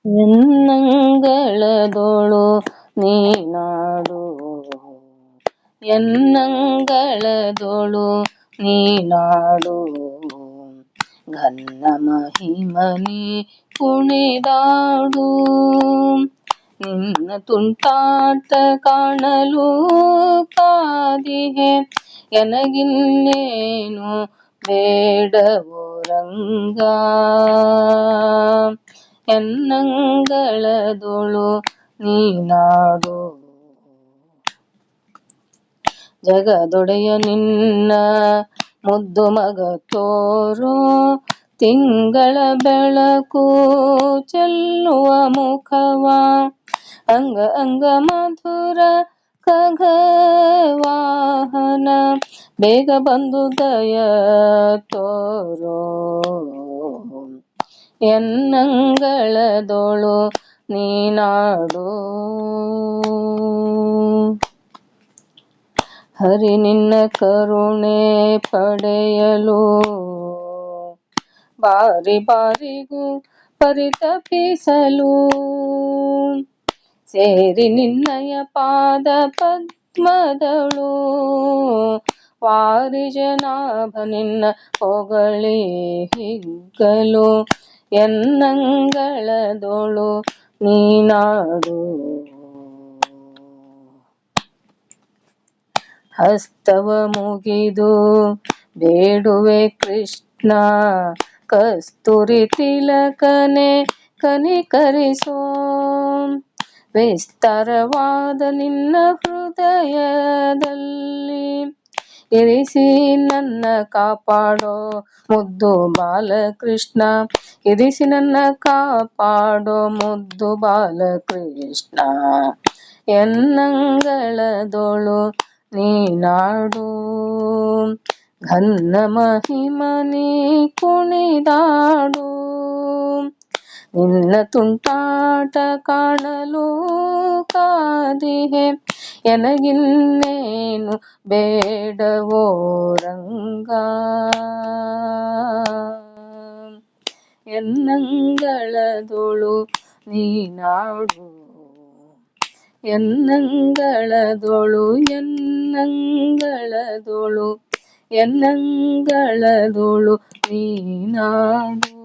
ಎನ್ನಂಗಳದೊಳು ನೀನಾಡು, ಎನ್ನಂಗಳದೊಳು ನೀನಾಡು, ಘನ್ನ ಮಹಿಮನಿ ಕುಣಿದಾಡು. ನಿನ್ನ ತುಂಟಾಟ ಕಾಣಲು ಕಾದಿಹೆ, ಎನಗಿನ್ನೇನು ಬೇಡವೋ ರಂಗ. ಎನ್ನಂಗಳದೊಳು ನೀನಾಡು, ಜಗದೊಡೆಯ ನಿನ್ನ ಮುದ್ದು ಮಗ ತೋರೋ, ತಿಂಗಳ ಬೆಳಕು ಚೆಲ್ಲುವ ಮುಖವ, ಅಂಗ ಅಂಗ ಮಧುರ ಖಗವಾಹನ, ಬೇಗ ಬಂದು ದಯ ತೋರೋ. ಎನ್ನಂಗಳದೊಳು ನೀನಾಡು, ಹರಿ ನಿನ್ನ ಕರುಣೆ ಪಡೆಯಲು ಬಾರಿ ಬಾರಿಗೂ ಪರಿತಪಿಸಲು, ಸೇರಿ ನಿನ್ನಯ ಪಾದ ಪದ್ಮದಳು, ವಾರಿಜನಾಭ ನಿನ್ನ ಹೊಗಳಿ ಹಿಗ್ಗಲು. ಎನ್ನಂಗಳದೊಳು ನೀನಾಡು, ಹಸ್ತವ ಮುಗಿದು ಬೇಡುವೆ ಕೃಷ್ಣ, ಕಸ್ತೂರಿ ತಿಲಕನೆ ಕನಿಕರಿಸೋ. ವಿಸ್ತಾರವಾದ ನಿನ್ನ ಹೃದಯದಲ್ಲಿ ಇರಿಸಿ ನನ್ನ ಕಾಪಾಡೋ ಮುದ್ದು ಬಾಲಕೃಷ್ಣ, ಇರಿಸಿ ನನ್ನ ಕಾಪಾಡೋ ಮುದ್ದು ಬಾಲಕೃಷ್ಣ. ಎನ್ನಂಗಳದೊಳು ನೀನಾಡು, ಘನ್ನ ಮಹಿಮನಿ ಕುಣಿದಾಡು. ನಿನ್ನ ತುಂಟಾಟ ಕಾಣಲು ಕಾದಿಹೆ, ಎನಗಿನ್ನೇನು ಬೇಡವೋ ರಂಗ. ಎನ್ನಂಗಳದೊಳು ನೀನಾಡು, ಎನ್ನಂಗಳದೊಳು, ಎನ್ನಂಗಳದೊಳು, ಎನ್ನಂಗಳದೊಳು ನೀನಾಡು.